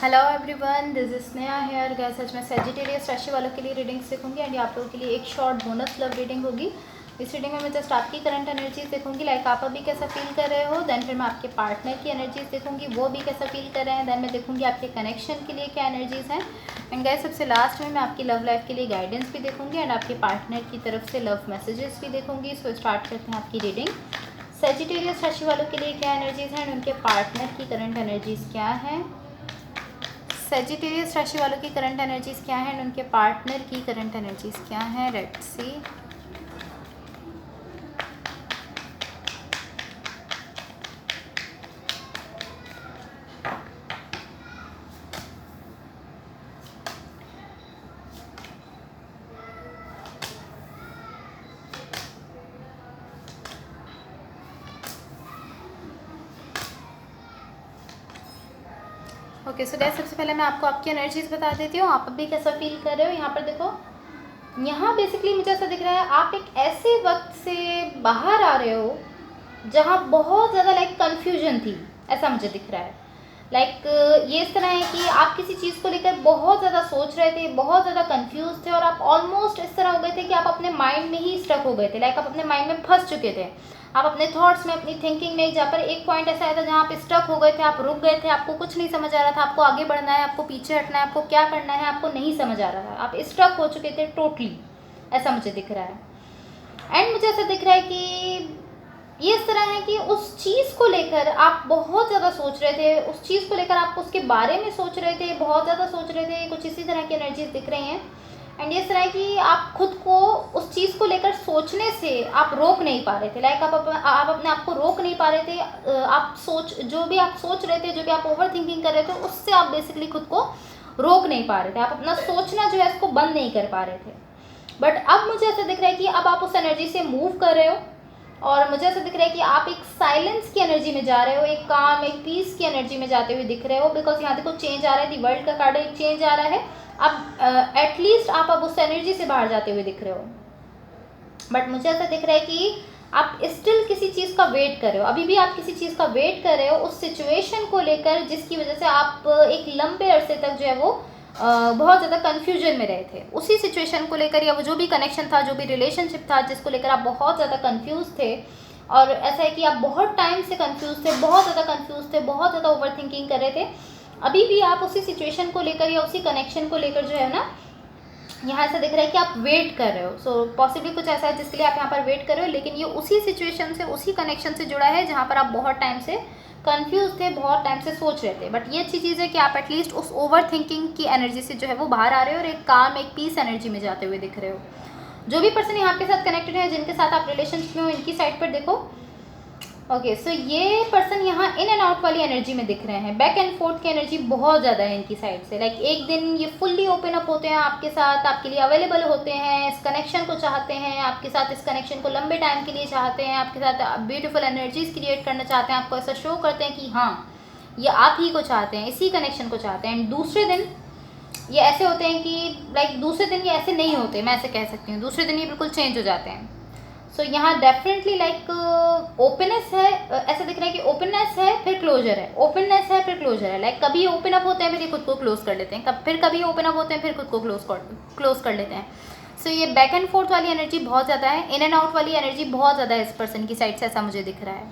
Hello everyone, this is Sneha hair guys. आज मैं Sagittarius राशि वालों के लिए रीडिंग्स देखूंगी एंड आप लोगों के लिए एक शॉर्ट बोनस लव रीडिंग होगी। इस रीडिंग में मैं जस्ट आपकी करंट एनर्जीज देखूंगी, लाइक आप अभी कैसा फील कर रहे हो। देन फिर मैं आपके पार्टनर की एनर्जीज देखूंगी, वो भी कैसा फील कर रहे हैं। देन मैं देखूंगी आपके कनेक्शन के लिए क्या एनर्जीज हैं। एंड गाइस सबसे लास्ट में मैं आपकी लव लाइफ के लिए गाइडेंस भी देखूंगी एंड आपके पार्टनर की तरफ से लव मैसेजेस भी देखूंगी। सो स्टार्ट करते हैं आपकी रीडिंग। सेजिटेरियस राशि वालों के लिए क्या एनर्जीज हैं, उनके पार्टनर की करंट एनर्जीज क्या है। सेजिटेरियस राशि वालों की करंट एनर्जीज क्या है एंड उनके पार्टनर की करंट एनर्जीज क्या है। Let's see. Okay so guys सबसे पहले मैं आपको आपकी एनर्जीज बता देती हूँ, आप अभी कैसा फील कर रहे हो। यहाँ पर देखो, यहाँ बेसिकली मुझे ऐसा दिख रहा है आप एक ऐसे वक्त से बाहर आ रहे हो जहाँ बहुत ज़्यादा लाइक कन्फ्यूजन थी, ऐसा मुझे दिख रहा है। लाइक ये इस तरह है कि आप किसी चीज़ को लेकर बहुत ज़्यादा सोच रहे थे, बहुत ज़्यादा कंफ्यूज थे और आप ऑलमोस्ट इस तरह हो गए थे कि आप अपने माइंड में ही स्टक हो गए थे। लाइक आप अपने माइंड में फंस चुके थे, आप अपने थॉट्स में, अपनी थिंकिंग में। जहाँ पर एक पॉइंट ऐसा आया था जहाँ आप स्टक हो गए थे, आप रुक गए थे, आपको कुछ नहीं समझ आ रहा था, आपको आगे बढ़ना है, आपको पीछे हटना है, आपको क्या करना है, आपको नहीं समझ आ रहा था, आप स्टक हो चुके थे टोटली, ऐसा मुझे दिख रहा है। एंड मुझे ऐसा दिख रहा है कि ये इस तरह है कि उस चीज़ को लेकर आप बहुत ज़्यादा सोच रहे थे, उस चीज़ को लेकर आप उसके बारे में सोच रहे थे, बहुत ज़्यादा सोच रहे थे। कुछ इसी तरह की एनर्जीज दिख रही हैं। एंड ये इस तरह है कि आप खुद को उस चीज़ को लेकर सोचने से आप रोक नहीं पा रहे थे। लाइक आप अपने आप को रोक नहीं पा रहे थे। आप जो भी आप सोच रहे थे, जो भी आप ओवर थिंकिंग कर रहे थे, उससे आप बेसिकली खुद को रोक नहीं पा रहे थे। आप अपना सोचना जो है इसको बंद नहीं कर पा रहे थे। बट अब मुझे ऐसा दिख रहा है कि अब आप उस एनर्जी से मूव कर रहे हो और मुझे ऐसा दिख रहा है कि आप एक साइलेंस की एनर्जी में जा रहे हो, एक काम, एक पीस की एनर्जी में जाते हुए दिख रहे हो। बिकॉज यहाँ देखो चेंज आ रहा है, दी वर्ल्ड का कार्ड एक चेंज आ रहा है। अब एटलीस्ट आप अब उस एनर्जी से बाहर जाते हुए दिख रहे हो। बट मुझे ऐसा दिख रहा है कि आप स्टिल किसी चीज़ का वेट कर रहे हो, अभी भी आप किसी चीज़ का वेट कर रहे हो उस सिचुएशन को लेकर जिसकी वजह से आप एक लंबे अरसे तक जो है वो बहुत ज़्यादा कन्फ्यूजन में रहे थे। उसी सिचुएशन को लेकर या वो जो भी कनेक्शन था, जो भी रिलेशनशिप था, जिसको लेकर आप बहुत ज़्यादा कन्फ्यूज़ थे। और ऐसा है कि आप बहुत टाइम से कन्फ्यूज़ थे, बहुत ज़्यादा कन्फ्यूज़ थे, बहुत ज़्यादा ओवर थिंकिंग कर रहे थे। अभी भी आप उसी सिचुएशन को लेकर या उसी कनेक्शन को लेकर जो है ना, यहाँ ऐसा दिख रहा है कि आप वेट कर रहे हो। सो पॉसिबली कुछ ऐसा है जिसके लिए आप यहाँ पर वेट कर रहे हो, लेकिन ये उसी सिचुएशन से, उसी कनेक्शन से जुड़ा है जहाँ पर आप बहुत टाइम से कंफ्यूज थे, बहुत टाइम से सोच रहे थे। बट ये अच्छी चीज़ है कि आप एटलीस्ट उस ओवर थिंकिंग की एनर्जी से जो है वो बाहर आ रहे हो और एक काम, एक पीस एनर्जी में जाते हुए दिख रहे हो। जो भी पर्सन यहाँ के साथ कनेक्टेड है, जिनके साथ आप रिलेशनशिप में हो, इनकी साइड पर देखो। ओके सो ये पर्सन यहाँ इन एंड आउट वाली एनर्जी में दिख रहे हैं। बैक एंड फोर्थ की एनर्जी बहुत ज़्यादा है इनकी साइड से। लाइक एक दिन ये फुल्ली ओपन अप होते हैं आपके साथ, आपके लिए अवेलेबल होते हैं, इस कनेक्शन को चाहते हैं आपके साथ, इस कनेक्शन को लंबे टाइम के लिए चाहते हैं, आपके साथ ब्यूटीफुल एनर्जीज क्रिएट करना चाहते हैं, आपको ऐसा शो करते हैं कि हाँ ये आप ही को चाहते हैं, इसी कनेक्शन को चाहते हैं। एंड दूसरे दिन ये ऐसे होते हैं कि लाइक दूसरे दिन ये ऐसे नहीं होते, मैं ऐसे कह सकती हूँ, दूसरे दिन ये बिल्कुल चेंज हो जाते हैं। सो यहाँ डेफिनेटली लाइक ओपननेस है। ऐसा दिख रहा है कि ओपननेस है फिर क्लोजर है, ओपननेस है फिर क्लोजर है। लाइक कभी ओपन अप होते हैं फिर ये खुद को क्लोज कर लेते हैं, फिर कभी ओपन अप होते हैं फिर खुद को क्लोज कर लेते हैं। सो ये बैक एंड फोर्थ वाली एनर्जी बहुत ज़्यादा है, इन एंड आउट वाली एनर्जी बहुत ज़्यादा है इस पर्सन की साइड से, ऐसा मुझे दिख रहा है।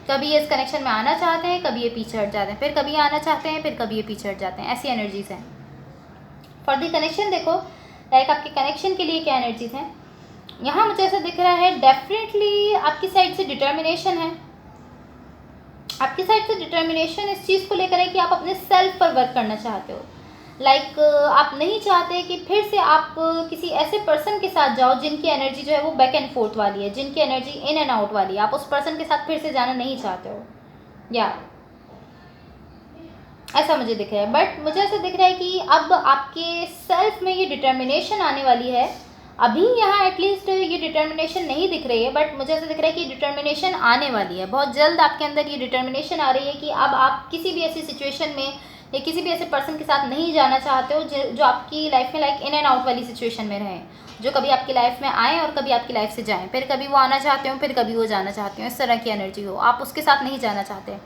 कभी ये इस कनेक्शन में आना चाहते हैं, कभी ये पीछे हट जाते हैं, फिर कभी आना चाहते हैं, फिर कभी ये पीछे हट जाते हैं, ऐसी एनर्जीज हैं। फॉर दी कनेक्शन देखो, लाइक आपके कनेक्शन के लिए क्या एनर्जीज हैं। यहाँ मुझे ऐसा दिख रहा है डेफिनेटली आपकी साइड से डिटर्मिनेशन है। आपकी साइड से डिटर्मिनेशन इस चीज़ को लेकर है कि आप अपने सेल्फ पर वर्क करना चाहते हो। लाइक आप नहीं चाहते कि फिर से आप किसी ऐसे पर्सन के साथ जाओ जिनकी एनर्जी जो है वो बैक एंड फोर्थ वाली है, जिनकी एनर्जी इन एंड आउट वाली है। आप उस पर्सन के साथ फिर से जाना नहीं चाहते हो, या ऐसा मुझे दिख रहा है। बट मुझे ऐसा दिख रहा है कि अब आपके सेल्फ में ये डिटर्मिनेशन आने वाली है। अभी यहाँ एटलीस्ट ये डिटर्मिनेशन नहीं दिख रही है, बट मुझे ऐसा दिख रहा है कि डिटर्मिनेशन आने वाली है। बहुत जल्द आपके अंदर ये डिटर्मिनेशन आ रही है कि अब आप किसी भी ऐसी सिचुएशन में या किसी भी ऐसे पर्सन के साथ नहीं जाना चाहते हो जो आपकी लाइफ में लाइक इन एंड आउट वाली सिचुएशन में रहें, जो कभी आपकी लाइफ में आए और कभी आपकी लाइफ से जाएं, फिर कभी वो आना चाहते हो, फिर कभी वो जाना चाहते हो, इस तरह की एनर्जी हो, आप उसके साथ नहीं जाना चाहते।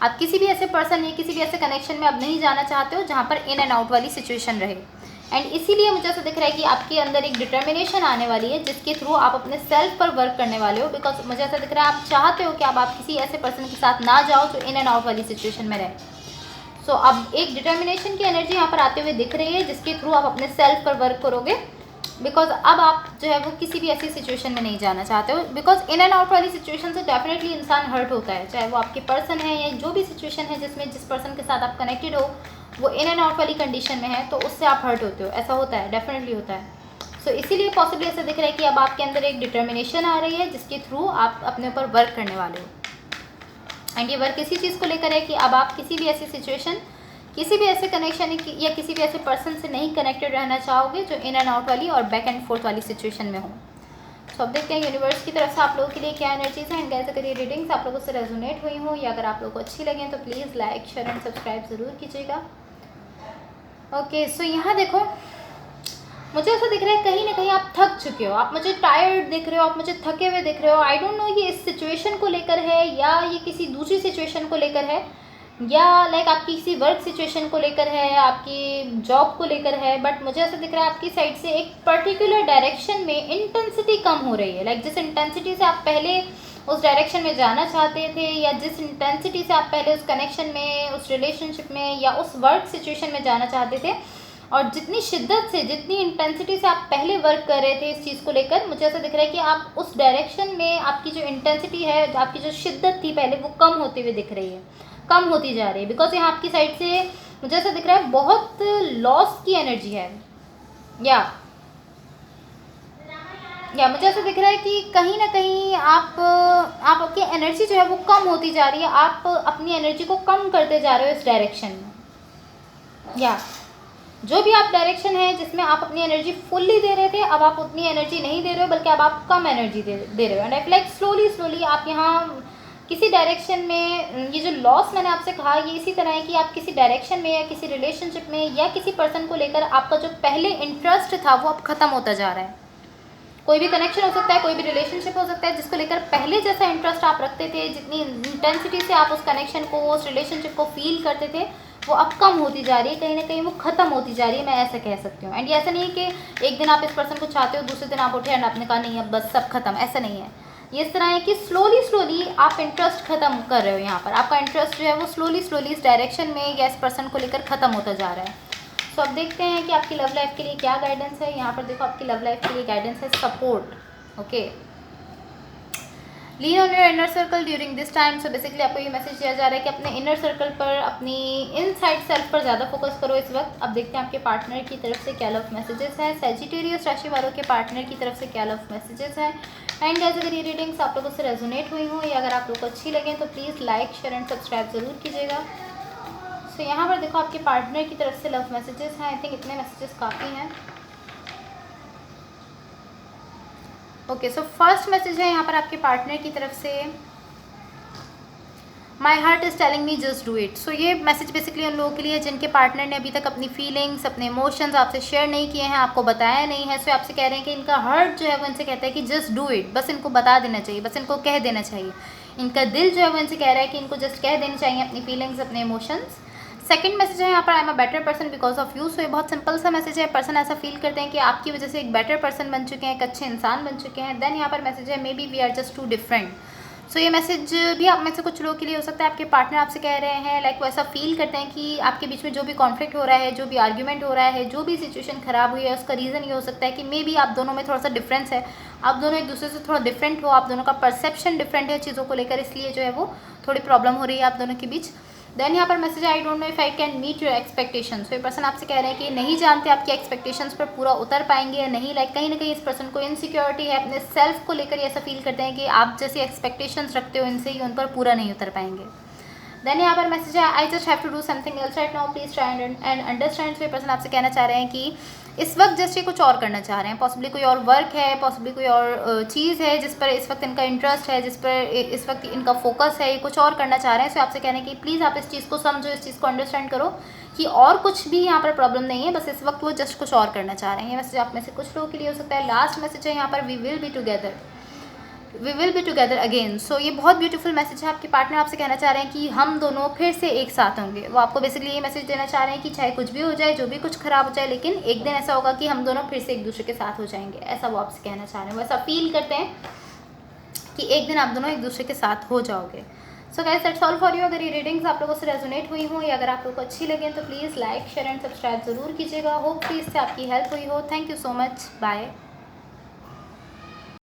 आप किसी भी ऐसे पर्सन या किसी भी ऐसे कनेक्शन में अब नहीं जाना चाहते हो जहाँ पर इन एंड आउट वाली सिचुएशन रहे। एंड इसीलिए मुझे ऐसा दिख रहा है कि आपके अंदर एक डिटर्मिनेशन आने वाली है जिसके थ्रू आप अपने सेल्फ पर वर्क करने वाले हो। बिकॉज मुझे ऐसा दिख रहा है आप चाहते हो कि अब आप किसी ऐसे पर्सन के साथ ना जाओ जो इन एंड आउट वाली सिचुएशन में रहे। सो अब एक डिटर्मिनेशन की एनर्जी यहाँ पर आते हुए दिख रही है जिसके थ्रू आप अपने सेल्फ पर वर्क करोगे। बिकॉज अब आप जो है वो किसी भी ऐसी सिचुएशन में नहीं जाना चाहते हो। बिकॉज इन एंड आउट वाली सिचुएशन से डेफिनेटली इंसान हर्ट होता है, चाहे वो आपके पर्सन है या जो भी सिचुएशन है जिस पर्सन के साथ आप कनेक्टेड हो वो इन एंड आउट वाली कंडीशन में है, तो उससे आप हर्ट होते हो। ऐसा होता है, डेफिनेटली होता है। सो इसीलिए पॉसिबली ऐसा दिख रहा है कि अब आपके अंदर एक डिटर्मिनेशन आ रही है जिसके थ्रू आप अपने ऊपर वर्क करने वाले हो। एंड ये वर्क इसी चीज़ को लेकर है कि अब आप किसी भी ऐसी सिचुएशन, किसी भी ऐसे कनेक्शन या किसी भी ऐसे पर्सन से नहीं कनेक्टेड रहना चाहोगे जो इन एंड आउट वाली और बैक एंड फोर्थ वाली सिचुएशन में हो। तो अब देखते हैं यूनिवर्स की तरफ से आप लोगों के लिए क्या एनर्जीज हैं। एंड गाइस, अगर ये रीडिंग्स आप लोगों से रेजोनेट हुई हो या अगर आप लोगों को अच्छी लगें तो please like, share and subscribe ज़रूर कीजिएगा। ओके, सो यहाँ देखो, मुझे ऐसा दिख रहा है कहीं ना कहीं आप थक चुके हो, आप मुझे टायर्ड दिख रहे हो, आप मुझे थके हुए दिख रहे हो। आई डोंट नो ये इस सिचुएशन को लेकर है या ये किसी दूसरी सिचुएशन को लेकर है या लाइक आपकी किसी वर्क सिचुएशन को लेकर है, आपकी जॉब को लेकर है। बट मुझे ऐसा दिख रहा है आपकी साइड से एक पर्टिकुलर डायरेक्शन में इंटेंसिटी कम हो रही है। लाइक जिस इंटेंसिटी से आप पहले उस डायरेक्शन में जाना चाहते थे या जिस इंटेंसिटी से आप पहले उस कनेक्शन में, उस रिलेशनशिप में या उस वर्क सिचुएशन में जाना चाहते थे, और जितनी शिद्दत से, जितनी इंटेंसिटी से आप पहले वर्क कर रहे थे इस चीज़ को लेकर, मुझे ऐसा दिख रहा है कि आप उस डायरेक्शन में आपकी जो इंटेंसिटी है, आपकी जो शिद्दत थी पहले, वो कम होती हुई दिख रही है, कम होती जा रही है। बिकॉज यहाँ आपकी साइड से मुझे ऐसा दिख रहा है बहुत लॉस की एनर्जी है या मुझे ऐसा दिख रहा है कि कहीं ना कहीं आपकी एनर्जी जो है वो कम होती जा रही है। आप अपनी एनर्जी को कम करते जा रहे हो इस डायरेक्शन में, या जो भी आप डायरेक्शन है जिसमें आप अपनी एनर्जी फुल्ली दे रहे थे, अब आप उतनी एनर्जी नहीं दे रहे हो, बल्कि अब आप कम एनर्जी दे रहे हो। And I feel like slowly आप यहाँ किसी डायरेक्शन में, ये जो लॉस मैंने आपसे कहा, ये इसी तरह है कि आप किसी डायरेक्शन में या किसी रिलेशनशिप में या किसी पर्सन को लेकर आपका जो पहले इंटरेस्ट था वो अब ख़त्म होता जा रहा है। कोई भी कनेक्शन हो सकता है, कोई भी रिलेशनशिप हो सकता है, जिसको लेकर पहले जैसा इंटरेस्ट आप रखते थे, जितनी इंटेंसिटी से आप उस कनेक्शन को, उस रिलेशनशिप को फील करते थे, वो अब कम होती जा रही है, कहीं ना कहीं वो ख़त्म होती जा रही है, मैं ऐसा कह सकती हूँ। एंड ये ऐसा नहीं है कि एक दिन आप इस पर्सन को चाहते हो, दूसरे दिन आप उठे एंड आपने कहा नहीं अब बस सब खत्म, ऐसा नहीं है। ये इस तरह है कि स्लोली आप इंटरेस्ट ख़त्म कर रहे हो। यहाँ पर आपका इंटरेस्ट जो है वो स्लोली इस डायरेक्शन में या इस पर्सन को लेकर ख़त्म होता जा रहा है। सो अब देखते हैं कि आपकी लव लाइफ के लिए क्या गाइडेंस है। यहाँ पर देखो, आपकी लव लाइफ के लिए गाइडेंस है support. Okay, lean on your inner circle during this time. So basically आपको ये मैसेज दिया जा रहा है कि अपने इनर सर्कल पर, अपनी इनसाइड सेल्फ पर ज़्यादा फोकस करो इस वक्त। अब देखते हैं आपके पार्टनर की तरफ से क्या लव मैसेजेस हैं। सैजिटेरियस राशि वालों के पार्टनर की तरफ से क्या लव मैसेजेस हैं। एंड गाइस, अगर ये रीडिंग्स आप लोगों से रेजोनेट हुई हो या अगर आप लोगों को अच्छी लगें तो please like, share and subscribe ज़रूर कीजिएगा। सो यहाँ पर देखो, आपके पार्टनर की तरफ से लव मैसेजेस हैं। आई थिंक इतने मैसेजेस काफ़ी हैं। ओके, सो फर्स्ट मैसेज है यहाँ पर आपके पार्टनर की तरफ से, my heart is telling me just do it. So ये मैसेज बेसिकली उन लोगों के लिए जिनके पार्टनर ने अभी तक अपनी फीलिंग्स, अपने इमोशंस आपसे शेयर नहीं किए हैं, आपको बताया नहीं है। सो आपसे कह रहे हैं कि इनका हार्ट जो है वो इनसे कहता है कि जस्ट डू इट, बस इनको बता देना चाहिए, बस इनको कह देना चाहिए। इनका दिल जो है वो इनसे कह रहा है कि इनको जस्ट कह देनी चाहिए अपनी फीलिंग्स, अपने इमोशंस। सेकंड मैसेज है यहाँ पर, I am a better person because of you. So ये बहुत सिंपल सा मैसेज है। पर्सन ऐसा फील करते हैं कि आपकी वजह से एक बेटर पर्सन बन चुके हैं, एक अच्छे इंसान बन चुके हैं। देन यहाँ पर मैसेज है, maybe we are just too different. So ये मैसेज भी आप में से कुछ लोगों के लिए हो सकता है। आपके पार्टनर आपसे कह रहे हैं, लाइक वो ऐसा फील करते हैं कि आपके बीच में जो भी कॉन्फ्लिक्ट हो रहा है, जो भी आर्ग्यूमेंट हो रहा है, जो भी सिचुएशन ख़राब हुई है, उसका रीज़न ये हो सकता है कि मे बी आप दोनों में थोड़ा सा डिफरेंस है, आप दोनों एक दूसरे से थोड़ा डिफरेंट हो, आप दोनों का परसेप्शन डिफरेंट है चीज़ों को लेकर, इसलिए जो है वो थोड़ी प्रॉब्लम हो रही है आप दोनों के बीच। देन यहाँ पर message I don't know if I can meet your expectations. तो ये पर्सन आपसे कह रहे हैं कि नहीं जानते आपकी एक्सपेक्टेशंस पर पूरा उतर पाएंगे या नहीं। लाइक कहीं ना कहीं इस पर्सन को इनसिक्योरिटी है अपने सेल्फ को लेकर, ऐसा फील करते हैं कि आप जैसी एक्सपेक्टेशंस रखते हो इनसे, ही उन पर पूरा नहीं उतर पाएंगे। देन यहाँ पर मैसेज है, I just have to do something else right now, please try and understand. तो ये पर्सन आपसे कहना चाह रहे हैं कि इस वक्त जस्ट ये कुछ और करना चाह रहे हैं, पॉसिबली कोई और वर्क है, पॉसिबली कोई और चीज़ है जिस पर इस वक्त इनका इंटरेस्ट है, जिस पर इस वक्त इनका फोकस है, ये कुछ और करना चाह रहे हैं। सो आपसे कह रहे हैं कि प्लीज़ आप इस चीज़ को समझो, इस चीज़ को अंडरस्टैंड करो कि और कुछ भी यहाँ पर प्रॉब्लम नहीं है, बस इस वक्त वो जस्ट कुछ और करना चाह रहे हैं। ये मैसेज आप में से कुछ लोगों के लिए हो सकता है। लास्ट मैसेज है यहाँ पर, we will be together. We will be together again. So ये बहुत ब्यूटीफुल मैसेज है। आपके पार्टनर आपसे कहना चाह रहे हैं कि हम दोनों फिर से एक साथ होंगे। वो आपको बेसिकली ये मैसेज देना चाह रहे हैं कि चाहे कुछ भी हो जाए, जो भी कुछ ख़राब हो जाए, लेकिन एक दिन ऐसा होगा कि हम दोनों फिर से एक दूसरे के साथ हो जाएंगे। ऐसा वो आपसे कहना चाह रहे हैं, वो ऐसा फील करते हैं कि एक दिन आप दोनों एक दूसरे के साथ हो जाओगे। So guys that's all for you. अगर ये रीडिंग्स आप लोगों से रेजोनेट हुई हो या अगर आप लोगों को अच्छी लगे तो please like share and subscribe ज़रूर कीजिएगा। होप कि इससे आपकी हेल्प हुई हो। Thank you so much. Bye.